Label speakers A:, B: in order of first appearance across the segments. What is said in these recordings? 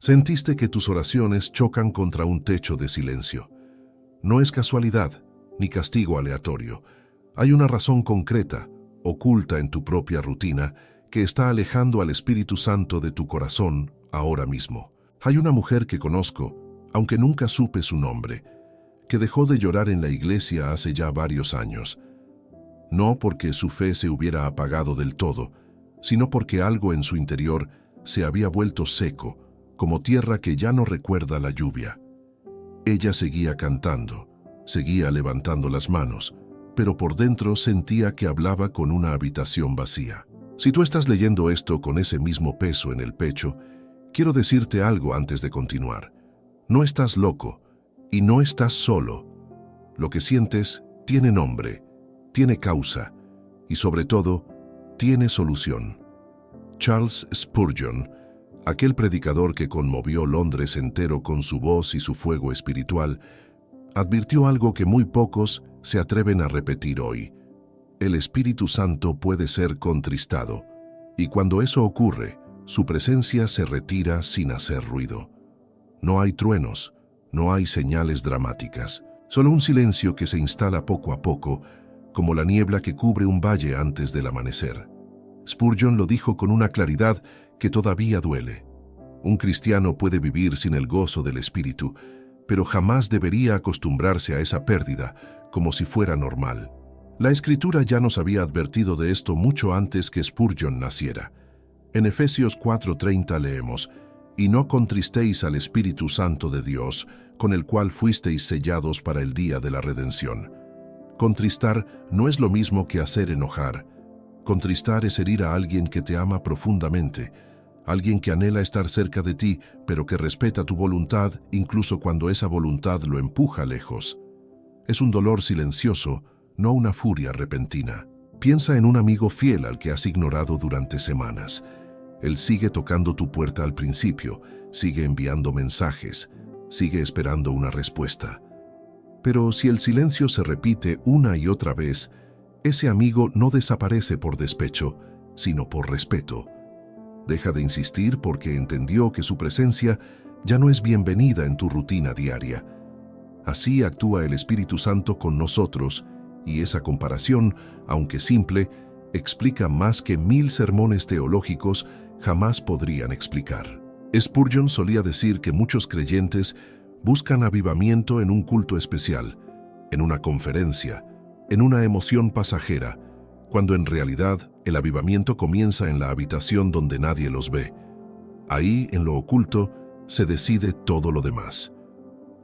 A: Sentiste que tus oraciones chocan contra un techo de silencio. No es casualidad, ni castigo aleatorio. Hay una razón concreta, oculta en tu propia rutina, que está alejando al Espíritu Santo de tu corazón ahora mismo. Hay una mujer que conozco, aunque nunca supe su nombre, que dejó de llorar en la iglesia hace ya varios años. No porque su fe se hubiera apagado del todo, sino porque algo en su interior se había vuelto seco, como tierra que ya no recuerda la lluvia. Ella seguía cantando, seguía levantando las manos, pero por dentro sentía que hablaba con una habitación vacía. Si tú estás leyendo esto con ese mismo peso en el pecho, quiero decirte algo antes de continuar. No estás loco y no estás solo. Lo que sientes tiene nombre, tiene causa y sobre todo, tiene solución. Charles Spurgeon, aquel predicador que conmovió Londres entero con su voz y su fuego espiritual, advirtió algo que muy pocos se atreven a repetir hoy. El Espíritu Santo puede ser contristado, y cuando eso ocurre, su presencia se retira sin hacer ruido. No hay truenos, no hay señales dramáticas, solo un silencio que se instala poco a poco, como la niebla que cubre un valle antes del amanecer. Spurgeon lo dijo con una claridad que todavía duele. Un cristiano puede vivir sin el gozo del Espíritu, pero jamás debería acostumbrarse a esa pérdida como si fuera normal. La Escritura ya nos había advertido de esto mucho antes que Spurgeon naciera. En Efesios 4:30 leemos: «Y no contristéis al Espíritu Santo de Dios, con el cual fuisteis sellados para el día de la redención». Contristar no es lo mismo que hacer enojar. Contristar es herir a alguien que te ama profundamente, alguien que anhela estar cerca de ti, pero que respeta tu voluntad incluso cuando esa voluntad lo empuja lejos. Es un dolor silencioso, no una furia repentina. Piensa en un amigo fiel al que has ignorado durante semanas. Él sigue tocando tu puerta al principio, sigue enviando mensajes, sigue esperando una respuesta. Pero si el silencio se repite una y otra vez, ese amigo no desaparece por despecho, sino por respeto. Deja de insistir porque entendió que su presencia ya no es bienvenida en tu rutina diaria. Así actúa el Espíritu Santo con nosotros, y esa comparación, aunque simple, explica más que 1000 sermones teológicos jamás podrían explicar. Spurgeon solía decir que muchos creyentes buscan avivamiento en un culto especial, en una conferencia, en una emoción pasajera, cuando en realidad el avivamiento comienza en la habitación donde nadie los ve. Ahí, en lo oculto, se decide todo lo demás.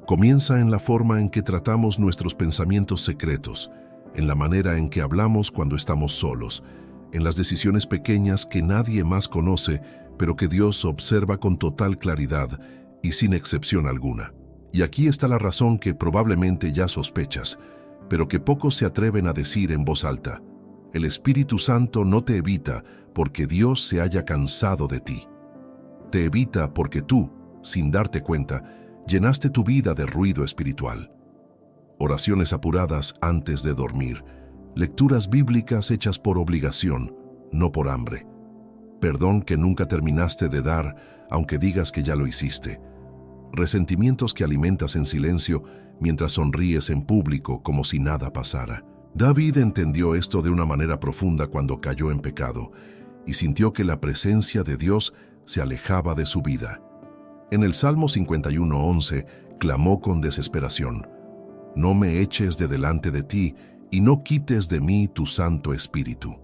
A: Comienza en la forma en que tratamos nuestros pensamientos secretos, en la manera en que hablamos cuando estamos solos, en las decisiones pequeñas que nadie más conoce, pero que Dios observa con total claridad y sin excepción alguna. Y aquí está la razón que probablemente ya sospechas, pero que pocos se atreven a decir en voz alta. El Espíritu Santo no te evita porque Dios se haya cansado de ti. Te evita porque tú, sin darte cuenta, llenaste tu vida de ruido espiritual. Oraciones apuradas antes de dormir, lecturas bíblicas hechas por obligación, no por hambre. Perdón que nunca terminaste de dar, aunque digas que ya lo hiciste. Resentimientos que alimentas en silencio mientras sonríes en público como si nada pasara. David entendió esto de una manera profunda cuando cayó en pecado y sintió que la presencia de Dios se alejaba de su vida. En el Salmo 51:11 clamó con desesperación: «No me eches de delante de ti y no quites de mí tu Santo Espíritu».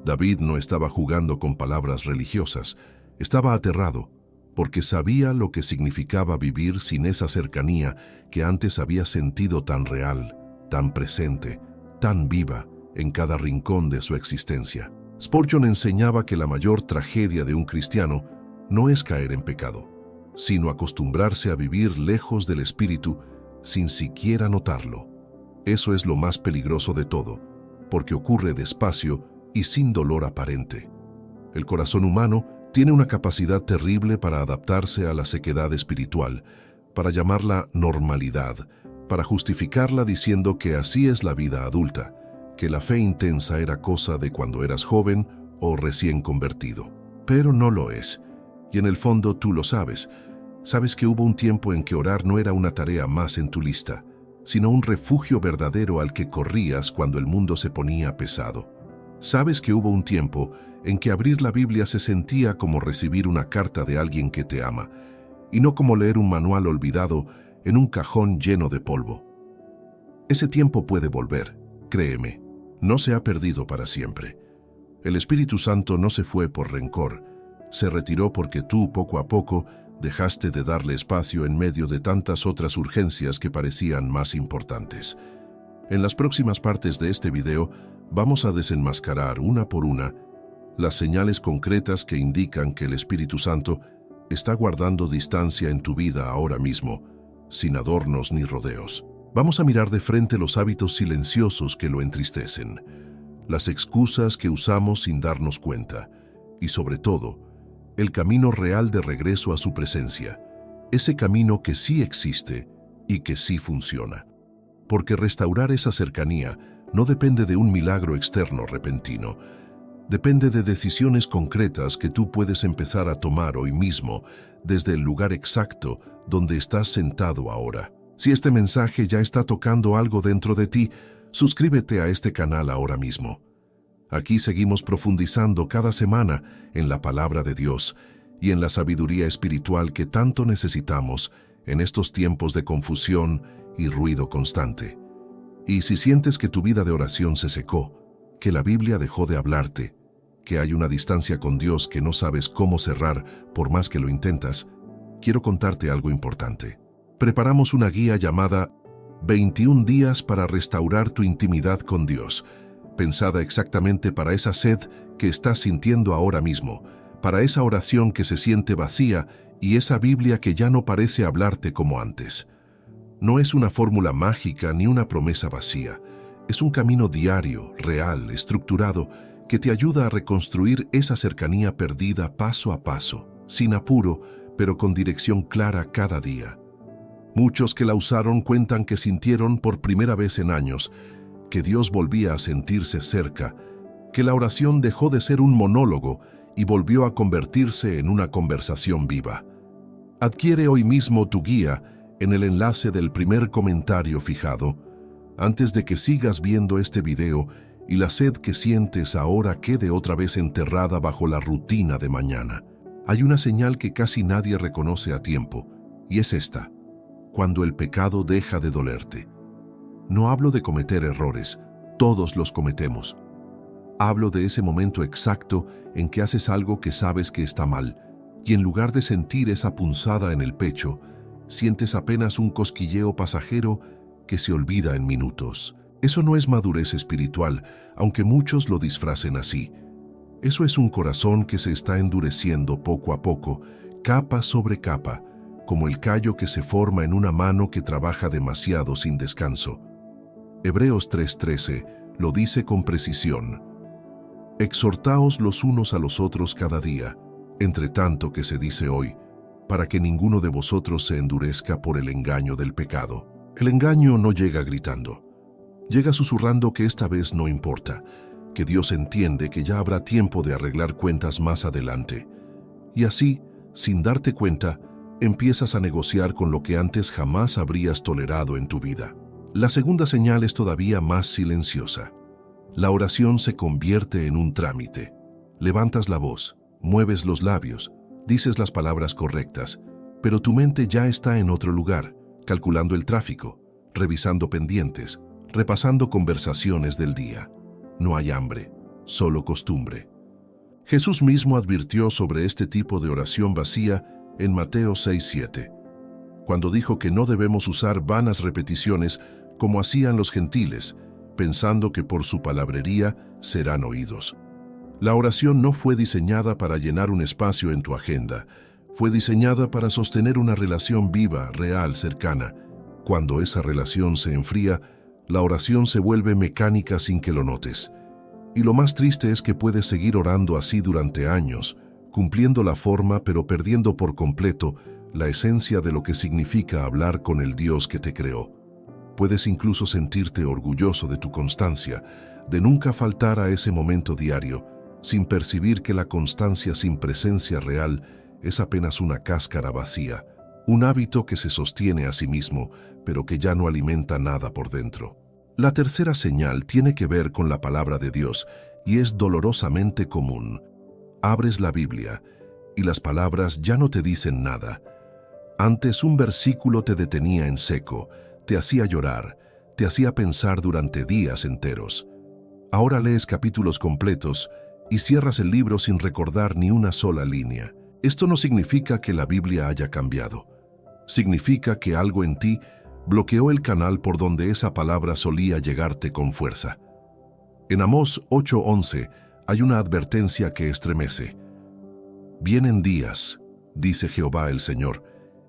A: David no estaba jugando con palabras religiosas, estaba aterrado, porque sabía lo que significaba vivir sin esa cercanía que antes había sentido tan real, tan presente, tan viva en cada rincón de su existencia. Spurgeon enseñaba que la mayor tragedia de un cristiano no es caer en pecado, sino acostumbrarse a vivir lejos del Espíritu sin siquiera notarlo. Eso es lo más peligroso de todo, porque ocurre despacio y sin dolor aparente. El corazón humano tiene una capacidad terrible para adaptarse a la sequedad espiritual, para llamarla normalidad, para justificarla diciendo que así es la vida adulta, que la fe intensa era cosa de cuando eras joven o recién convertido. Pero no lo es, Y en el fondo tú lo sabes. Sabes que hubo un tiempo en que orar no era una tarea más en tu lista, sino un refugio verdadero al que corrías cuando el mundo se ponía pesado. Sabes que hubo un tiempo en que abrir la Biblia se sentía como recibir una carta de alguien que te ama, y no como leer un manual olvidado en un cajón lleno de polvo. Ese tiempo puede volver, créeme, no se ha perdido para siempre. El Espíritu Santo no se fue por rencor, se retiró porque tú, poco a poco, dejaste de darle espacio en medio de tantas otras urgencias que parecían más importantes. En las próximas partes de este video, vamos a desenmascarar una por una las señales concretas que indican que el Espíritu Santo está guardando distancia en tu vida ahora mismo, sin adornos ni rodeos. Vamos a mirar de frente los hábitos silenciosos que lo entristecen, las excusas que usamos sin darnos cuenta, y sobre todo, el camino real de regreso a su presencia, ese camino que sí existe y que sí funciona. Porque restaurar esa cercanía no depende de un milagro externo repentino, depende de decisiones concretas que tú puedes empezar a tomar hoy mismo desde el lugar exacto donde estás sentado ahora. Si este mensaje ya está tocando algo dentro de ti, suscríbete a este canal ahora mismo. Aquí seguimos profundizando cada semana en la palabra de Dios y en la sabiduría espiritual que tanto necesitamos en estos tiempos de confusión y ruido constante. Y si sientes que tu vida de oración se secó, que la Biblia dejó de hablarte, que hay una distancia con Dios que no sabes cómo cerrar por más que lo intentas, quiero contarte algo importante. Preparamos una guía llamada 21 días para restaurar tu intimidad con Dios, pensada exactamente para esa sed que estás sintiendo ahora mismo, para esa oración que se siente vacía y esa Biblia que ya no parece hablarte como antes. No es una fórmula mágica ni una promesa vacía. Es un camino diario, real, estructurado, que te ayuda a reconstruir esa cercanía perdida paso a paso, sin apuro, pero con dirección clara cada día. Muchos que la usaron cuentan que sintieron por primera vez en años que Dios volvía a sentirse cerca, que la oración dejó de ser un monólogo y volvió a convertirse en una conversación viva. Adquiere hoy mismo tu guía en el enlace del primer comentario fijado, antes de que sigas viendo este video y la sed que sientes ahora quede otra vez enterrada bajo la rutina de mañana. Hay una señal que casi nadie reconoce a tiempo, y es esta: cuando el pecado deja de dolerte. No hablo de cometer errores, todos los cometemos. Hablo de ese momento exacto en que haces algo que sabes que está mal, y en lugar de sentir esa punzada en el pecho, sientes apenas un cosquilleo pasajero que se olvida en minutos. Eso no es madurez espiritual, aunque muchos lo disfracen así. Eso es un corazón que se está endureciendo poco a poco, capa sobre capa, como el callo que se forma en una mano que trabaja demasiado sin descanso. Hebreos 3:13 lo dice con precisión: exhortaos los unos a los otros cada día, entre tanto que se dice hoy, para que ninguno de vosotros se endurezca por el engaño del pecado. El engaño no llega gritando. Llega susurrando que esta vez no importa, que Dios entiende que ya habrá tiempo de arreglar cuentas más adelante. Y así, sin darte cuenta, empiezas a negociar con lo que antes jamás habrías tolerado en tu vida. La segunda señal es todavía más silenciosa. La oración se convierte en un trámite. Levantas la voz, mueves los labios, dices las palabras correctas, pero tu mente ya está en otro lugar, calculando el tráfico, revisando pendientes, repasando conversaciones del día. No hay hambre, solo costumbre. Jesús mismo advirtió sobre este tipo de oración vacía en Mateo 6:7, cuando dijo que no debemos usar vanas repeticiones como hacían los gentiles, pensando que por su palabrería serán oídos. La oración no fue diseñada para llenar un espacio en tu agenda, fue diseñada para sostener una relación viva, real, cercana. Cuando esa relación se enfría, la oración se vuelve mecánica sin que lo notes. Y lo más triste es que puedes seguir orando así durante años, cumpliendo la forma pero perdiendo por completo la esencia de lo que significa hablar con el Dios que te creó. Puedes incluso sentirte orgulloso de tu constancia, de nunca faltar a ese momento diario, sin percibir que la constancia sin presencia real es apenas una cáscara vacía, un hábito que se sostiene a sí mismo, pero que ya no alimenta nada por dentro. La tercera señal tiene que ver con la palabra de Dios y es dolorosamente común. Abres la Biblia y las palabras ya no te dicen nada. Antes un versículo te detenía en seco, te hacía llorar, te hacía pensar durante días enteros. Ahora lees capítulos completos y cierras el libro sin recordar ni una sola línea. Esto no significa que la Biblia haya cambiado. Significa que algo en ti bloqueó el canal por donde esa palabra solía llegarte con fuerza. En Amós 8:11 hay una advertencia que estremece. Vienen días, dice Jehová el Señor,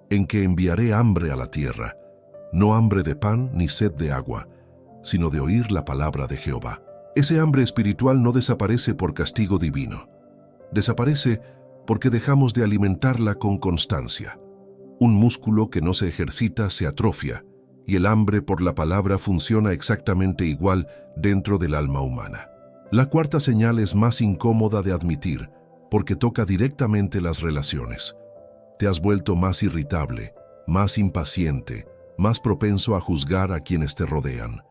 A: en que enviaré hambre a la tierra, no hambre de pan ni sed de agua, sino de oír la palabra de Jehová. Ese hambre espiritual no desaparece por castigo divino. Desaparece porque dejamos de alimentarla con constancia. Un músculo que no se ejercita se atrofia, y el hambre por la palabra funciona exactamente igual dentro del alma humana. La cuarta señal es más incómoda de admitir, porque toca directamente las relaciones. Te has vuelto más irritable, más impaciente, más propenso a juzgar a quienes te rodean.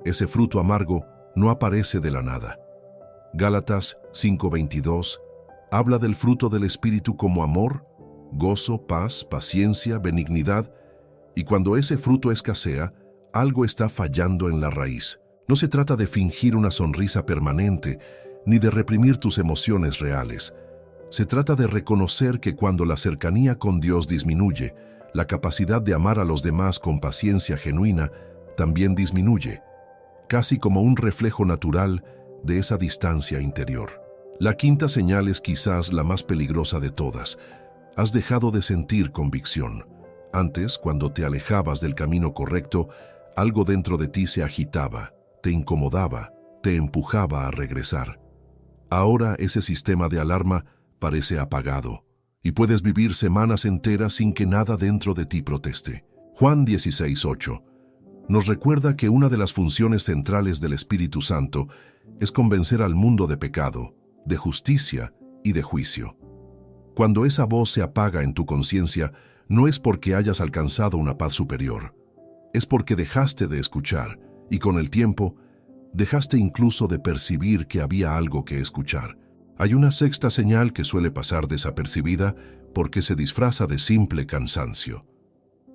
A: Ese fruto amargo no aparece de la nada. Gálatas 5:22 habla del fruto del Espíritu como amor, gozo, paz, paciencia, benignidad, y cuando ese fruto escasea, algo está fallando en la raíz. No se trata de fingir una sonrisa permanente, ni de reprimir tus emociones reales. Se trata de reconocer que cuando la cercanía con Dios disminuye, la capacidad de amar a los demás con paciencia genuina también disminuye, casi como un reflejo natural de esa distancia interior. La quinta señal es quizás la más peligrosa de todas. Has dejado de sentir convicción. Antes, cuando te alejabas del camino correcto, algo dentro de ti se agitaba, te incomodaba, te empujaba a regresar. Ahora ese sistema de alarma parece apagado, y puedes vivir semanas enteras sin que nada dentro de ti proteste. Juan 16:8 nos recuerda que una de las funciones centrales del Espíritu Santo es convencer al mundo de pecado, de justicia y de juicio. Cuando esa voz se apaga en tu conciencia, no es porque hayas alcanzado una paz superior, es porque dejaste de escuchar y con el tiempo dejaste incluso de percibir que había algo que escuchar. Hay una sexta señal que suele pasar desapercibida porque se disfraza de simple cansancio.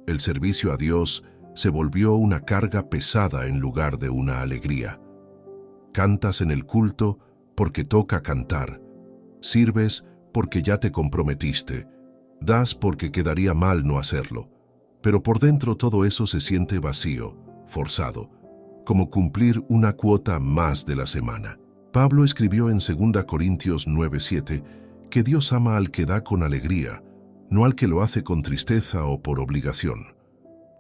A: El servicio a Dios se volvió una carga pesada en lugar de una alegría. Cantas en el culto porque toca cantar. Sirves porque ya te comprometiste. Das porque quedaría mal no hacerlo. Pero por dentro todo eso se siente vacío, forzado, como cumplir una cuota más de la semana. Pablo escribió en 2 Corintios 9:7 que Dios ama al que da con alegría, no al que lo hace con tristeza o por obligación.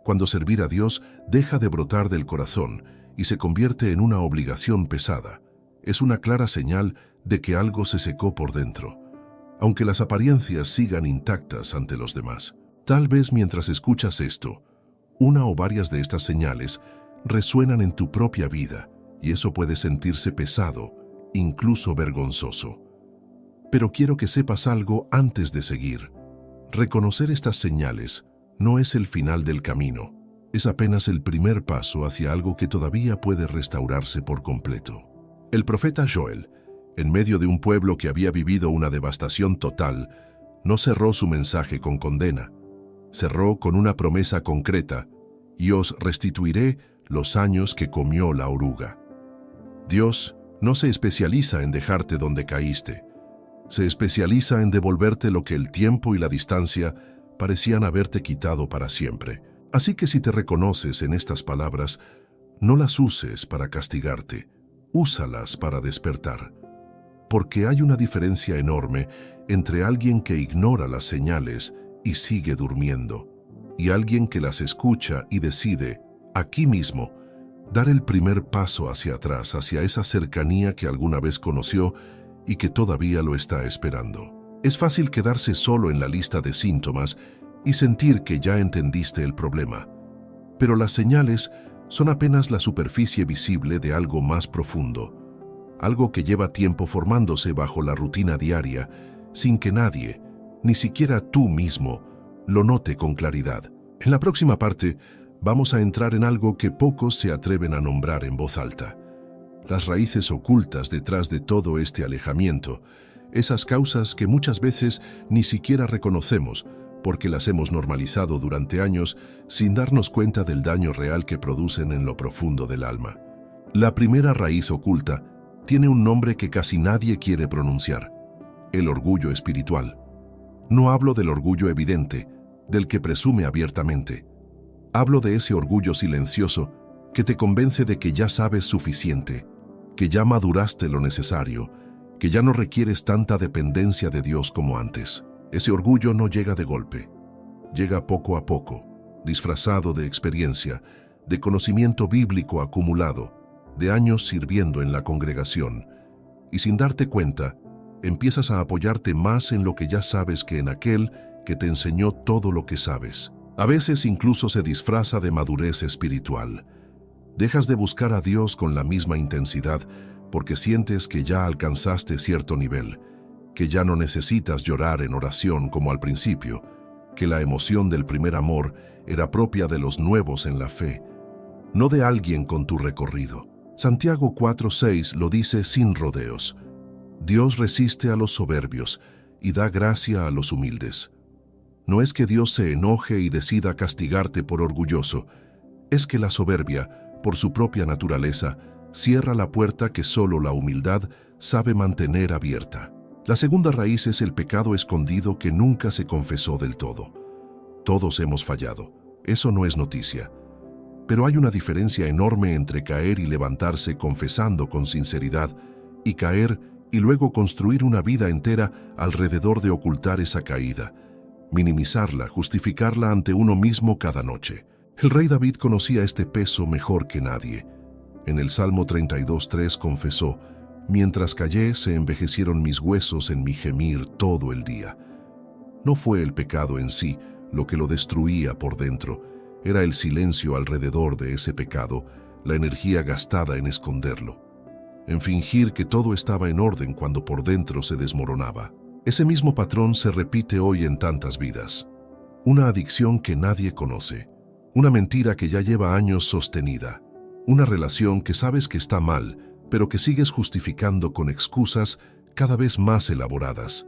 A: Cuando servir a Dios deja de brotar del corazón y se convierte en una obligación pesada, es una clara señal de que algo se secó por dentro, aunque las apariencias sigan intactas ante los demás. Tal vez mientras escuchas esto, una o varias de estas señales resuenan en tu propia vida y eso puede sentirse pesado, incluso vergonzoso. Pero quiero que sepas algo antes de seguir. Reconocer estas señales no es el final del camino, es apenas el primer paso hacia algo que todavía puede restaurarse por completo. El profeta Joel, en medio de un pueblo que había vivido una devastación total, no cerró su mensaje con condena, cerró con una promesa concreta: y os restituiré los años que comió la oruga. Dios no se especializa en dejarte donde caíste, se especializa en devolverte lo que el tiempo y la distancia parecían haberte quitado para siempre. Así que si te reconoces en estas palabras, no las uses para castigarte, úsalas para despertar. Porque hay una diferencia enorme entre alguien que ignora las señales y sigue durmiendo, y alguien que las escucha y decide, aquí mismo, dar el primer paso hacia atrás, hacia esa cercanía que alguna vez conoció y que todavía lo está esperando. Es fácil quedarse solo en la lista de síntomas y sentir que ya entendiste el problema, pero las señales son apenas la superficie visible de algo más profundo, algo que lleva tiempo formándose bajo la rutina diaria, sin que nadie, ni siquiera tú mismo, lo note con claridad. En la próxima parte, vamos a entrar en algo que pocos se atreven a nombrar en voz alta. Las raíces ocultas detrás de todo este alejamiento, esas causas que muchas veces ni siquiera reconocemos porque las hemos normalizado durante años sin darnos cuenta del daño real que producen en lo profundo del alma. La primera raíz oculta tiene un nombre que casi nadie quiere pronunciar: el orgullo espiritual. No hablo del orgullo evidente, del que presume abiertamente. Hablo de ese orgullo silencioso que te convence de que ya sabes suficiente, que ya maduraste lo necesario, que ya no requieres tanta dependencia de Dios como antes. Ese orgullo no llega de golpe, llega poco a poco, disfrazado de experiencia, de conocimiento bíblico acumulado, de años sirviendo en la congregación, y sin darte cuenta, empiezas a apoyarte más en lo que ya sabes que en aquel que te enseñó todo lo que sabes. A veces incluso se disfraza de madurez espiritual. Dejas de buscar a Dios con la misma intensidad porque sientes que ya alcanzaste cierto nivel, que ya no necesitas llorar en oración como al principio, que la emoción del primer amor era propia de los nuevos en la fe, no de alguien con tu recorrido. Santiago 4:6 lo dice sin rodeos: Dios resiste a los soberbios y da gracia a los humildes. No es que Dios se enoje y decida castigarte por orgulloso, es que la soberbia, por su propia naturaleza, cierra la puerta que solo la humildad sabe mantener abierta. La segunda raíz es el pecado escondido que nunca se confesó del todo. Todos hemos fallado, eso no es noticia. Pero hay una diferencia enorme entre caer y levantarse confesando con sinceridad, y caer y luego construir una vida entera alrededor de ocultar esa caída, minimizarla, justificarla ante uno mismo cada noche. El rey David conocía este peso mejor que nadie. En el Salmo 32:3 confesó: «Mientras callé, se envejecieron mis huesos en mi gemir todo el día». No fue el pecado en sí lo que lo destruía por dentro, era el silencio alrededor de ese pecado, la energía gastada en esconderlo, en fingir que todo estaba en orden cuando por dentro se desmoronaba. Ese mismo patrón se repite hoy en tantas vidas. Una adicción que nadie conoce, una mentira que ya lleva años sostenida, una relación que sabes que está mal, pero que sigues justificando con excusas cada vez más elaboradas.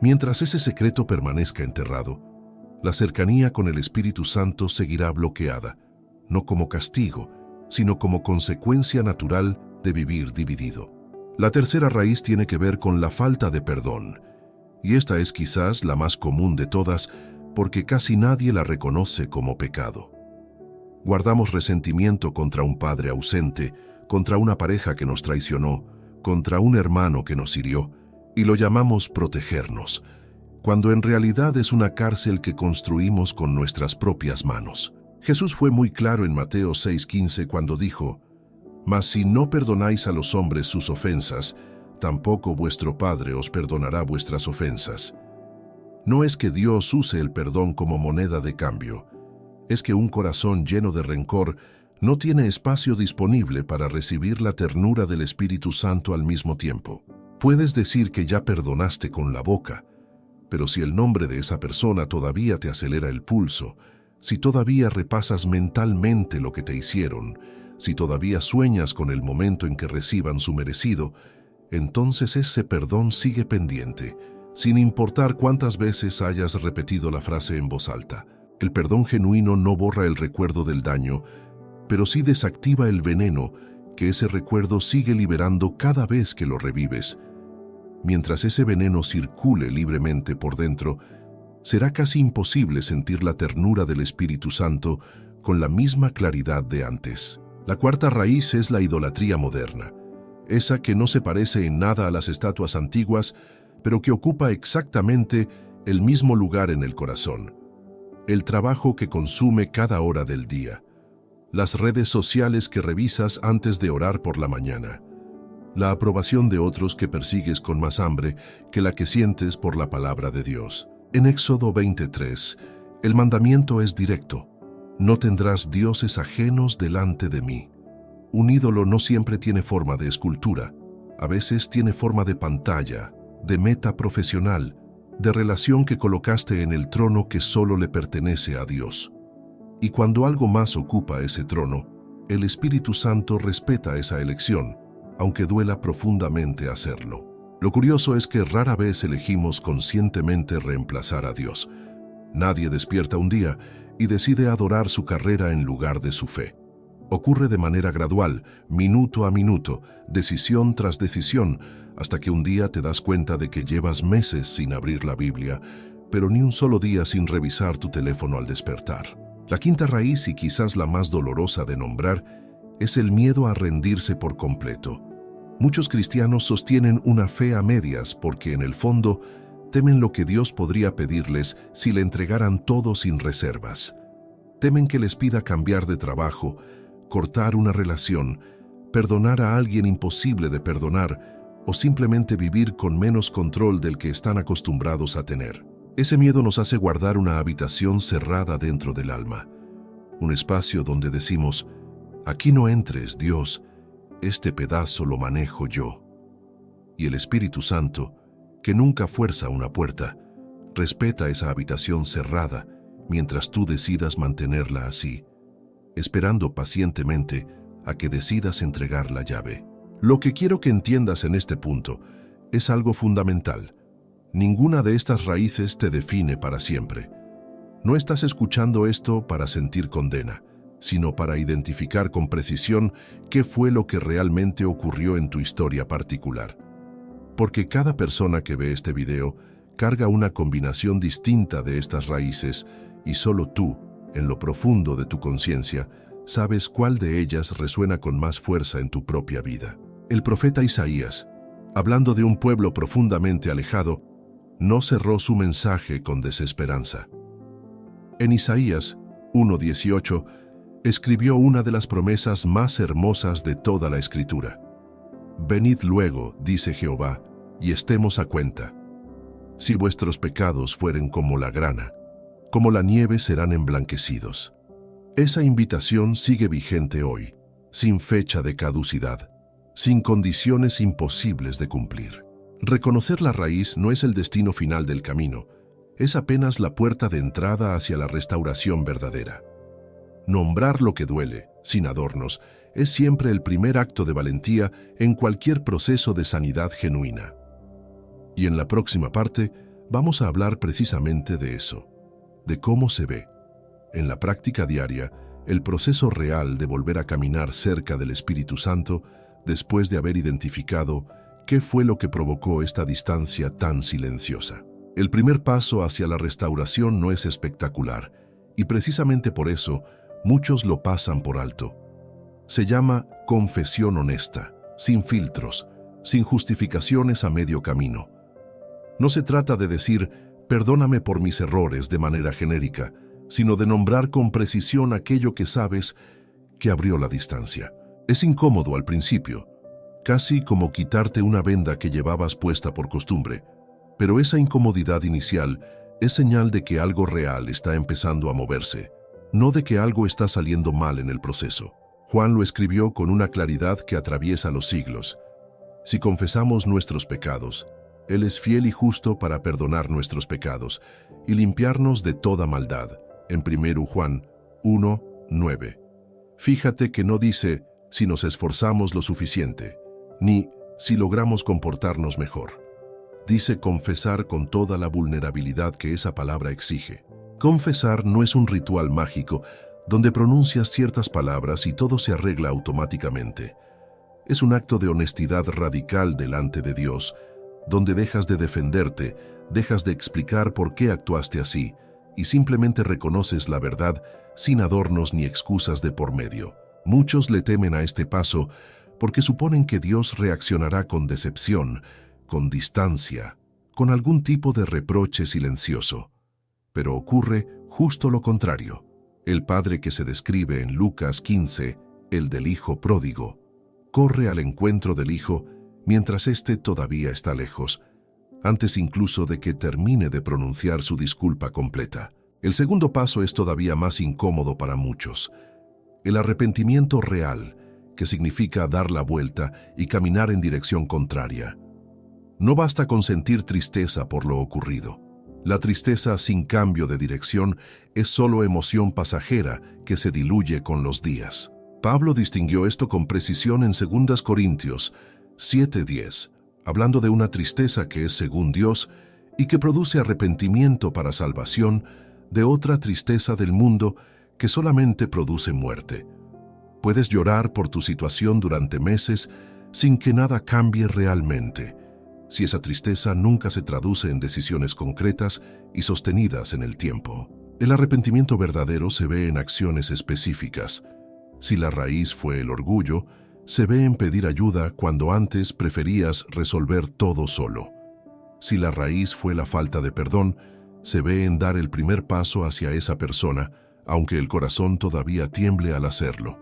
A: Mientras ese secreto permanezca enterrado, la cercanía con el Espíritu Santo seguirá bloqueada, no como castigo, sino como consecuencia natural de vivir dividido. La tercera raíz tiene que ver con la falta de perdón, y esta es quizás la más común de todas porque casi nadie la reconoce como pecado. Guardamos resentimiento contra un padre ausente, contra una pareja que nos traicionó, contra un hermano que nos hirió, y lo llamamos protegernos, cuando en realidad es una cárcel que construimos con nuestras propias manos. Jesús fue muy claro en Mateo 6:15 cuando dijo: «Mas si no perdonáis a los hombres sus ofensas, tampoco vuestro Padre os perdonará vuestras ofensas». No es que Dios use el perdón como moneda de cambio, es que un corazón lleno de rencor no tiene espacio disponible para recibir la ternura del Espíritu Santo al mismo tiempo. Puedes decir que ya perdonaste con la boca, pero si el nombre de esa persona todavía te acelera el pulso, si todavía repasas mentalmente lo que te hicieron, si todavía sueñas con el momento en que reciban su merecido, entonces ese perdón sigue pendiente, sin importar cuántas veces hayas repetido la frase en voz alta. El perdón genuino no borra el recuerdo del daño, pero sí desactiva el veneno que ese recuerdo sigue liberando cada vez que lo revives. Mientras ese veneno circule libremente por dentro, será casi imposible sentir la ternura del Espíritu Santo con la misma claridad de antes. La cuarta raíz es la idolatría moderna, esa que no se parece en nada a las estatuas antiguas, pero que ocupa exactamente el mismo lugar en el corazón. El trabajo que consume cada hora del día, las redes sociales que revisas antes de orar por la mañana, la aprobación de otros que persigues con más hambre que la que sientes por la palabra de Dios. En Éxodo 23, el mandamiento es directo: «No tendrás dioses ajenos delante de mí». Un ídolo no siempre tiene forma de escultura, a veces tiene forma de pantalla, de meta profesional, de relación que colocaste en el trono que solo le pertenece a Dios. Y cuando algo más ocupa ese trono, el Espíritu Santo respeta esa elección, aunque duela profundamente hacerlo. Lo curioso es que rara vez elegimos conscientemente reemplazar a Dios. Nadie despierta un día y decide adorar su carrera en lugar de su fe. Ocurre de manera gradual, minuto a minuto, decisión tras decisión, hasta que un día te das cuenta de que llevas meses sin abrir la Biblia, pero ni un solo día sin revisar tu teléfono al despertar. La quinta raíz, y quizás la más dolorosa de nombrar, es el miedo a rendirse por completo. Muchos cristianos sostienen una fe a medias porque en el fondo temen lo que Dios podría pedirles si le entregaran todo sin reservas. Temen que les pida cambiar de trabajo, cortar una relación, perdonar a alguien imposible de perdonar o simplemente vivir con menos control del que están acostumbrados a tener. Ese miedo nos hace guardar una habitación cerrada dentro del alma, un espacio donde decimos, aquí no entres, Dios, este pedazo lo manejo yo. Y el Espíritu Santo, que nunca fuerza una puerta, respeta esa habitación cerrada mientras tú decidas mantenerla así, esperando pacientemente a que decidas entregar la llave. Lo que quiero que entiendas en este punto es algo fundamental. Ninguna de estas raíces te define para siempre. No estás escuchando esto para sentir condena, sino para identificar con precisión qué fue lo que realmente ocurrió en tu historia particular. Porque cada persona que ve este video carga una combinación distinta de estas raíces y solo tú, en lo profundo de tu conciencia, sabes cuál de ellas resuena con más fuerza en tu propia vida. El profeta Isaías, hablando de un pueblo profundamente alejado, no cerró su mensaje con desesperanza. En Isaías 1:18 escribió una de las promesas más hermosas de toda la Escritura. Venid luego, dice Jehová, y estemos a cuenta. Si vuestros pecados fueren como la grana, como la nieve serán emblanquecidos. Esa invitación sigue vigente hoy, sin fecha de caducidad, sin condiciones imposibles de cumplir. Reconocer la raíz no es el destino final del camino, es apenas la puerta de entrada hacia la restauración verdadera. Nombrar lo que duele, sin adornos, es siempre el primer acto de valentía en cualquier proceso de sanidad genuina. Y en la próxima parte vamos a hablar precisamente de eso, de cómo se ve, en la práctica diaria, el proceso real de volver a caminar cerca del Espíritu Santo después de haber identificado qué fue lo que provocó esta distancia tan silenciosa. El primer paso hacia la restauración no es espectacular, y precisamente por eso muchos lo pasan por alto. Se llama confesión honesta, sin filtros, sin justificaciones a medio camino. No se trata de decir, perdóname por mis errores de manera genérica, sino de nombrar con precisión aquello que sabes que abrió la distancia. Es incómodo al principio, casi como quitarte una venda que llevabas puesta por costumbre, pero esa incomodidad inicial es señal de que algo real está empezando a moverse, no de que algo está saliendo mal en el proceso. Juan lo escribió con una claridad que atraviesa los siglos. Si confesamos nuestros pecados, Él es fiel y justo para perdonar nuestros pecados y limpiarnos de toda maldad. En 1 Juan 1:9. Fíjate que no dice si nos esforzamos lo suficiente, ni si logramos comportarnos mejor. Dice confesar con toda la vulnerabilidad que esa palabra exige. Confesar no es un ritual mágico donde pronuncias ciertas palabras y todo se arregla automáticamente. Es un acto de honestidad radical delante de Dios, donde dejas de defenderte, dejas de explicar por qué actuaste así, y simplemente reconoces la verdad sin adornos ni excusas de por medio. Muchos le temen a este paso porque suponen que Dios reaccionará con decepción, con distancia, con algún tipo de reproche silencioso. Pero ocurre justo lo contrario. El padre que se describe en Lucas 15, el del hijo pródigo, corre al encuentro del hijo mientras éste todavía está lejos, antes incluso de que termine de pronunciar su disculpa completa. El segundo paso es todavía más incómodo para muchos. El arrepentimiento real, que significa dar la vuelta y caminar en dirección contraria. No basta con sentir tristeza por lo ocurrido. La tristeza sin cambio de dirección es solo emoción pasajera que se diluye con los días. Pablo distinguió esto con precisión en 2 Corintios 7:10, hablando de una tristeza que es según Dios y que produce arrepentimiento para salvación, de otra tristeza del mundo que solamente produce muerte. Puedes llorar por tu situación durante meses sin que nada cambie realmente, si esa tristeza nunca se traduce en decisiones concretas y sostenidas en el tiempo. El arrepentimiento verdadero se ve en acciones específicas. Si la raíz fue el orgullo, se ve en pedir ayuda cuando antes preferías resolver todo solo. Si la raíz fue la falta de perdón, se ve en dar el primer paso hacia esa persona, aunque el corazón todavía tiemble al hacerlo.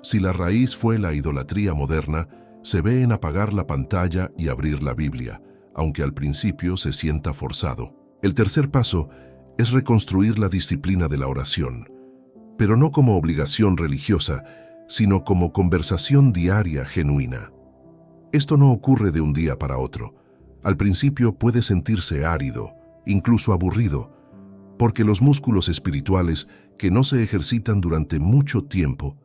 A: Si la raíz fue la idolatría moderna, se ve en apagar la pantalla y abrir la Biblia, aunque al principio se sienta forzado. El tercer paso es reconstruir la disciplina de la oración, pero no como obligación religiosa, sino como conversación diaria genuina. Esto no ocurre de un día para otro. Al principio puede sentirse árido, incluso aburrido, porque los músculos espirituales que no se ejercitan durante mucho tiempo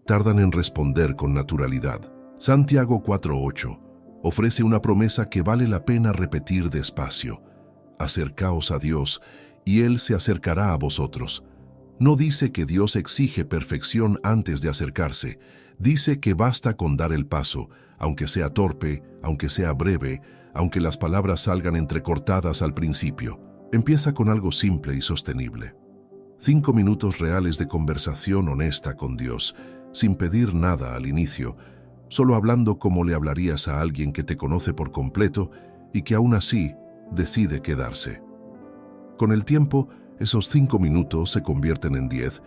A: tardan en responder con naturalidad. Santiago 4:8 ofrece una promesa que vale la pena repetir despacio. Acercaos a Dios, y Él se acercará a vosotros. No dice que Dios exige perfección antes de acercarse. Dice que basta con dar el paso, aunque sea torpe, aunque sea breve, aunque las palabras salgan entrecortadas al principio. Empieza con algo simple y sostenible. 5 minutos reales de conversación honesta con Dios, sin pedir nada al inicio, solo hablando como le hablarías a alguien que te conoce por completo y que aún así decide quedarse. Con el tiempo, esos 5 minutos se convierten en 10,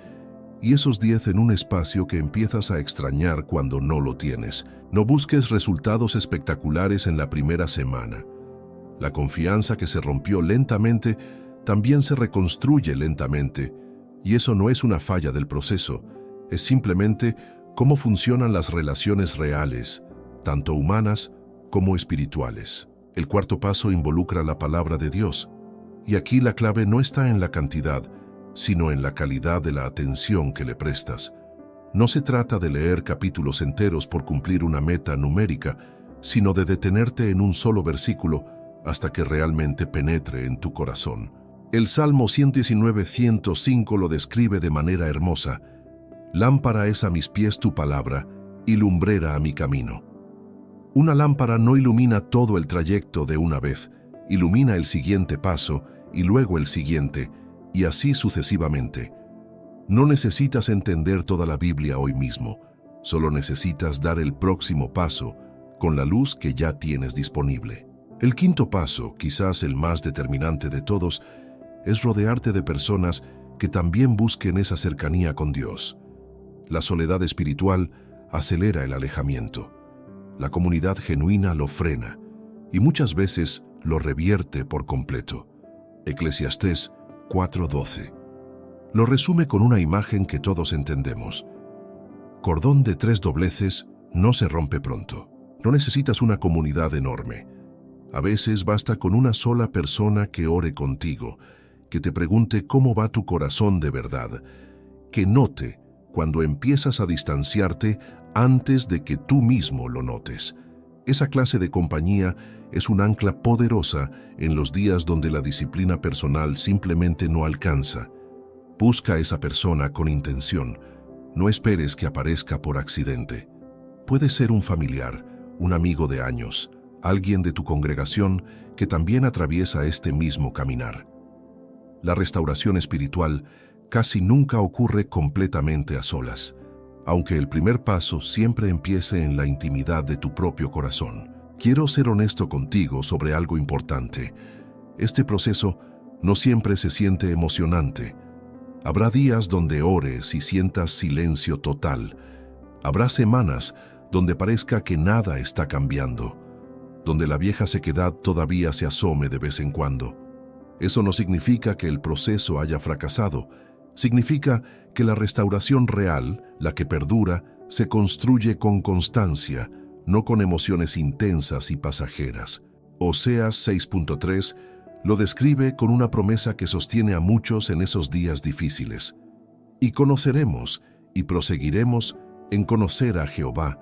A: y esos 10 en un espacio que empiezas a extrañar cuando no lo tienes. No busques resultados espectaculares en la primera semana. La confianza que se rompió lentamente también se reconstruye lentamente, y eso no es una falla del proceso, es simplemente cómo funcionan las relaciones reales, tanto humanas como espirituales. El cuarto paso involucra la palabra de Dios, y aquí la clave no está en la cantidad, sino en la calidad de la atención que le prestas. No se trata de leer capítulos enteros por cumplir una meta numérica, sino de detenerte en un solo versículo hasta que realmente penetre en tu corazón. El Salmo 119:105 lo describe de manera hermosa. Lámpara es a mis pies tu palabra y lumbrera a mi camino. Una lámpara no ilumina todo el trayecto de una vez, ilumina el siguiente paso y luego el siguiente, y así sucesivamente. No necesitas entender toda la Biblia hoy mismo, solo necesitas dar el próximo paso con la luz que ya tienes disponible. El quinto paso, quizás el más determinante de todos, es rodearte de personas que también busquen esa cercanía con Dios. La soledad espiritual acelera el alejamiento. La comunidad genuina lo frena y muchas veces lo revierte por completo. Eclesiastés 4:12 lo resume con una imagen que todos entendemos. Cordón de 3 dobleces no se rompe pronto. No necesitas una comunidad enorme. A veces basta con una sola persona que ore contigo, que te pregunte cómo va tu corazón de verdad, que note cuando empiezas a distanciarte antes de que tú mismo lo notes. Esa clase de compañía es un ancla poderosa en los días donde la disciplina personal simplemente no alcanza. Busca a esa persona con intención. No esperes que aparezca por accidente. Puede ser un familiar, un amigo de años, alguien de tu congregación que también atraviesa este mismo caminar. La restauración espiritual casi nunca ocurre completamente a solas, aunque el primer paso siempre empiece en la intimidad de tu propio corazón. Quiero ser honesto contigo sobre algo importante. Este proceso no siempre se siente emocionante. Habrá días donde ores y sientas silencio total. Habrá semanas donde parezca que nada está cambiando, donde la vieja sequedad todavía se asome de vez en cuando. Eso no significa que el proceso haya fracasado. Significa que la restauración real, la que perdura, se construye con constancia, no con emociones intensas y pasajeras. Oseas 6:3 Lo describe con una promesa que sostiene a muchos en esos días difíciles. Y conoceremos y proseguiremos en conocer a Jehová,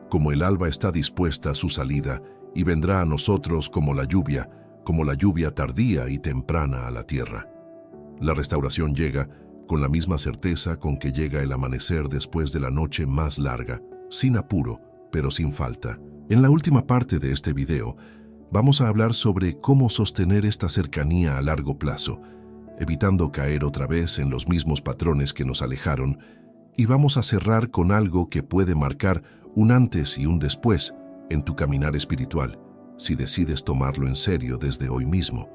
A: como el alba está dispuesta a su salida, y vendrá a nosotros como la lluvia tardía y temprana a la tierra. La restauración llega con la misma certeza con que llega el amanecer después de la noche más larga, sin apuro, pero sin falta. En la última parte de este video, vamos a hablar sobre cómo sostener esta cercanía a largo plazo, evitando caer otra vez en los mismos patrones que nos alejaron, y vamos a cerrar con algo que puede marcar un antes y un después en tu caminar espiritual, si decides tomarlo en serio desde hoy mismo,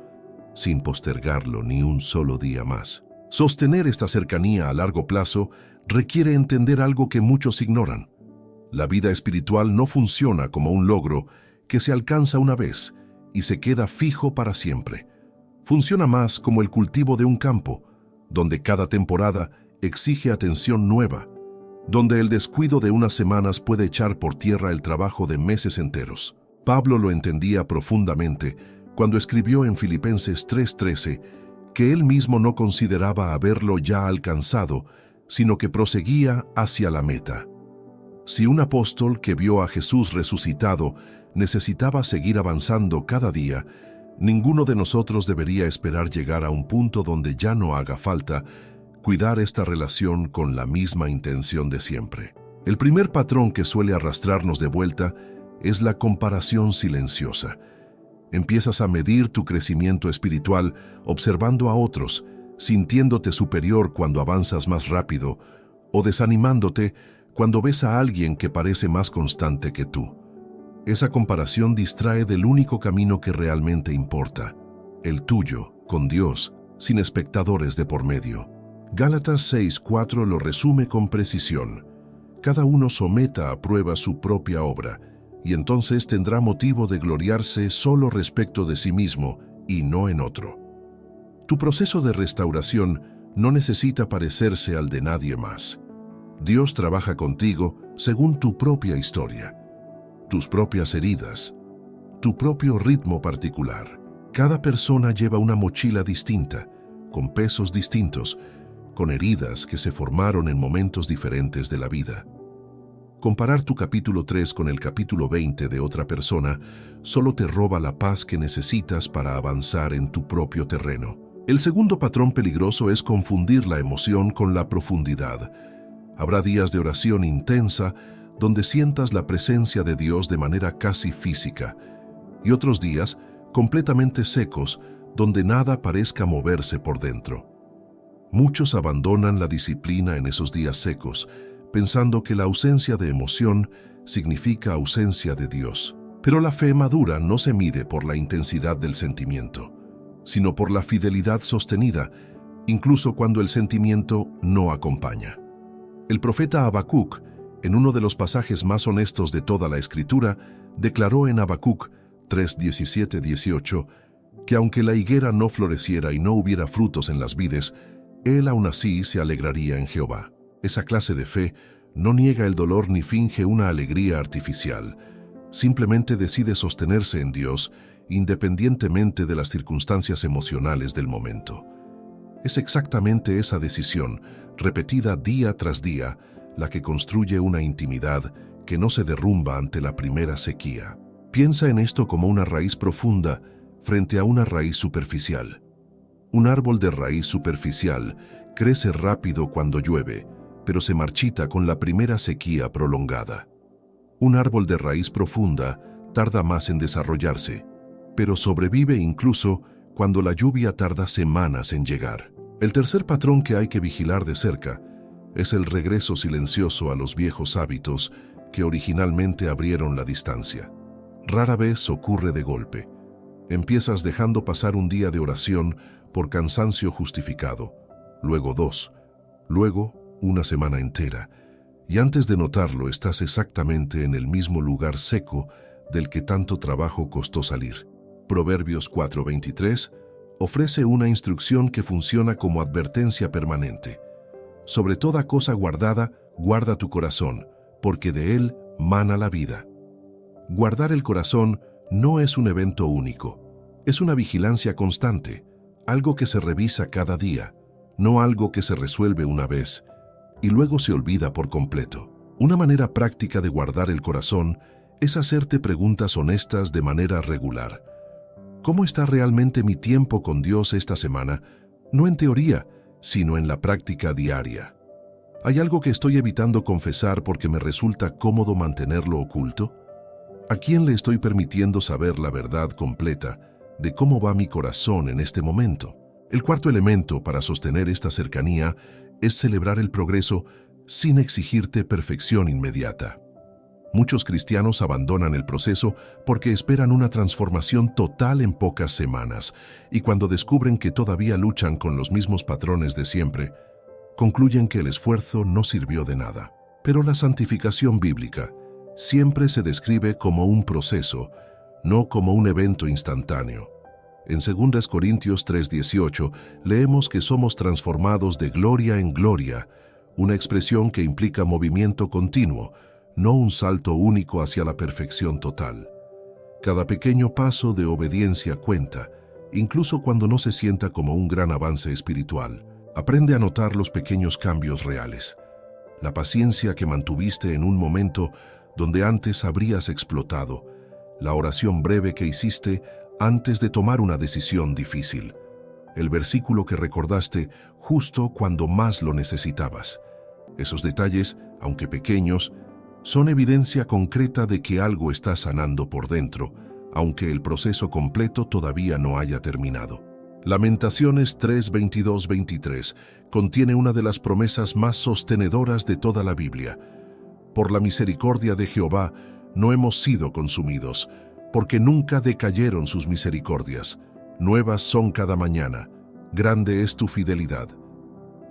A: sin postergarlo ni un solo día más. Sostener esta cercanía a largo plazo requiere entender algo que muchos ignoran. La vida espiritual no funciona como un logro que se alcanza una vez y se queda fijo para siempre. Funciona más como el cultivo de un campo, donde cada temporada exige atención nueva, donde el descuido de unas semanas puede echar por tierra el trabajo de meses enteros. Pablo lo entendía profundamente cuando escribió en Filipenses 3:13 que él mismo no consideraba haberlo ya alcanzado, sino que proseguía hacia la meta. Si un apóstol que vio a Jesús resucitado necesitaba seguir avanzando cada día, ninguno de nosotros debería esperar llegar a un punto donde ya no haga falta cuidar esta relación con la misma intención de siempre. El primer patrón que suele arrastrarnos de vuelta es la comparación silenciosa. Empiezas a medir tu crecimiento espiritual observando a otros, sintiéndote superior cuando avanzas más rápido, o desanimándote cuando ves a alguien que parece más constante que tú. Esa comparación distrae del único camino que realmente importa, el tuyo, con Dios, sin espectadores de por medio. Gálatas 6:4 lo resume con precisión. Cada uno someta a prueba su propia obra, y entonces tendrá motivo de gloriarse solo respecto de sí mismo y no en otro. Tu proceso de restauración no necesita parecerse al de nadie más. Dios trabaja contigo según tu propia historia, tus propias heridas, tu propio ritmo particular. Cada persona lleva una mochila distinta, con pesos distintos, con heridas que se formaron en momentos diferentes de la vida. Comparar tu capítulo 3 con el capítulo 20 de otra persona solo te roba la paz que necesitas para avanzar en tu propio terreno. El segundo patrón peligroso es confundir la emoción con la profundidad. Habrá días de oración intensa donde sientas la presencia de Dios de manera casi física, y otros días completamente secos donde nada parezca moverse por dentro. Muchos abandonan la disciplina en esos días secos, pensando que la ausencia de emoción significa ausencia de Dios. Pero la fe madura no se mide por la intensidad del sentimiento, sino por la fidelidad sostenida, incluso cuando el sentimiento no acompaña. El profeta Habacuc, en uno de los pasajes más honestos de toda la Escritura, declaró en Habacuc 3:17-18 que aunque la higuera no floreciera y no hubiera frutos en las vides, él aún así se alegraría en Jehová. Esa clase de fe no niega el dolor ni finge una alegría artificial. Simplemente decide sostenerse en Dios independientemente de las circunstancias emocionales del momento. Es exactamente esa decisión, repetida día tras día, la que construye una intimidad que no se derrumba ante la primera sequía. Piensa en esto como una raíz profunda frente a una raíz superficial. Un árbol de raíz superficial crece rápido cuando llueve, pero se marchita con la primera sequía prolongada. Un árbol de raíz profunda tarda más en desarrollarse, pero sobrevive incluso cuando la lluvia tarda semanas en llegar. El tercer patrón que hay que vigilar de cerca es el regreso silencioso a los viejos hábitos que originalmente abrieron la distancia. Rara vez ocurre de golpe. Empiezas dejando pasar un día de oración por cansancio justificado, luego 2, luego una semana entera, y antes de notarlo estás exactamente en el mismo lugar seco del que tanto trabajo costó salir. Proverbios 4:23 ofrece una instrucción que funciona como advertencia permanente. Sobre toda cosa guardada, guarda tu corazón, porque de él mana la vida. Guardar el corazón no es un evento único. Es una vigilancia constante, algo que se revisa cada día, no algo que se resuelve una vez y luego se olvida por completo. Una manera práctica de guardar el corazón es hacerte preguntas honestas de manera regular. ¿Cómo está realmente mi tiempo con Dios esta semana? No en teoría, sino en la práctica diaria. ¿Hay algo que estoy evitando confesar porque me resulta cómodo mantenerlo oculto? ¿A quién le estoy permitiendo saber la verdad completa de cómo va mi corazón en este momento? El cuarto elemento para sostener esta cercanía es celebrar el progreso sin exigirte perfección inmediata. Muchos cristianos abandonan el proceso porque esperan una transformación total en pocas semanas, y cuando descubren que todavía luchan con los mismos patrones de siempre, concluyen que el esfuerzo no sirvió de nada. Pero la santificación bíblica siempre se describe como un proceso, no como un evento instantáneo. En 2 Corintios 3:18 leemos que somos transformados de gloria en gloria, una expresión que implica movimiento continuo, no un salto único hacia la perfección total. Cada pequeño paso de obediencia cuenta, incluso cuando no se sienta como un gran avance espiritual. Aprende a notar los pequeños cambios reales. La paciencia que mantuviste en un momento donde antes habrías explotado. La oración breve que hiciste antes de tomar una decisión difícil. El versículo que recordaste justo cuando más lo necesitabas. Esos detalles, aunque pequeños, son evidencia concreta de que algo está sanando por dentro, aunque el proceso completo todavía no haya terminado. Lamentaciones 3:22-23 contiene una de las promesas más sostenedoras de toda la Biblia. Por la misericordia de Jehová no hemos sido consumidos, porque nunca decayeron sus misericordias. Nuevas son cada mañana. Grande es tu fidelidad.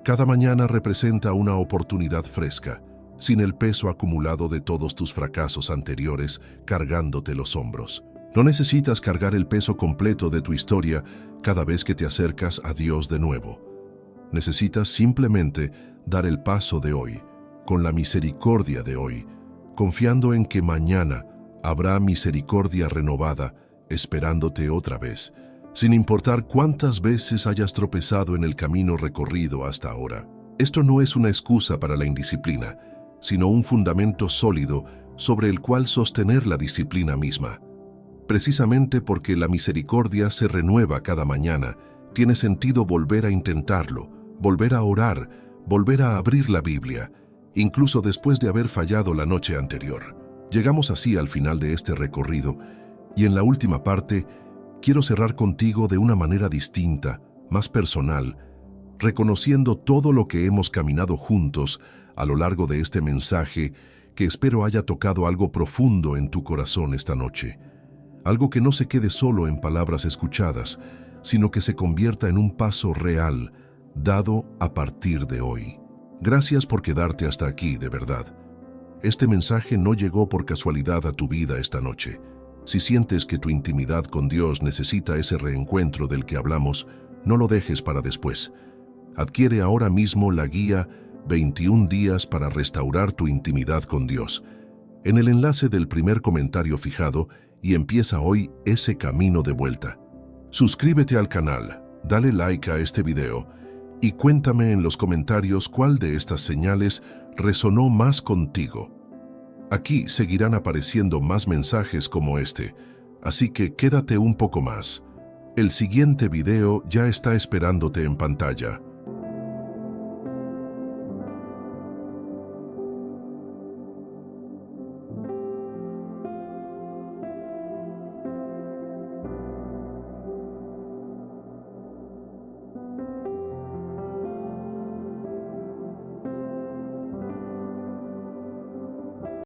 A: Cada mañana representa una oportunidad fresca, sin el peso acumulado de todos tus fracasos anteriores cargándote los hombros. No necesitas cargar el peso completo de tu historia cada vez que te acercas a Dios de nuevo. Necesitas simplemente dar el paso de hoy, con la misericordia de hoy, confiando en que mañana habrá misericordia renovada esperándote otra vez, sin importar cuántas veces hayas tropezado en el camino recorrido hasta ahora. Esto no es una excusa para la indisciplina, sino un fundamento sólido sobre el cual sostener la disciplina misma. Precisamente porque la misericordia se renueva cada mañana, tiene sentido volver a intentarlo, volver a orar, volver a abrir la Biblia, incluso después de haber fallado la noche anterior. Llegamos así al final de este recorrido, y en la última parte, quiero cerrar contigo de una manera distinta, más personal, reconociendo todo lo que hemos caminado juntos a lo largo de este mensaje que espero haya tocado algo profundo en tu corazón esta noche. Algo que no se quede solo en palabras escuchadas, sino que se convierta en un paso real, dado a partir de hoy. Gracias por quedarte hasta aquí, de verdad. Este mensaje no llegó por casualidad a tu vida esta noche. Si sientes que tu intimidad con Dios necesita ese reencuentro del que hablamos, no lo dejes para después. Adquiere ahora mismo la guía 21 días para restaurar tu intimidad con Dios, en el enlace del primer comentario fijado, y empieza hoy ese camino de vuelta. Suscríbete al canal, dale like a este video y cuéntame en los comentarios cuál de estas señales resonó más contigo. Aquí seguirán apareciendo más mensajes como este, así que quédate un poco más. El siguiente video ya está esperándote en pantalla.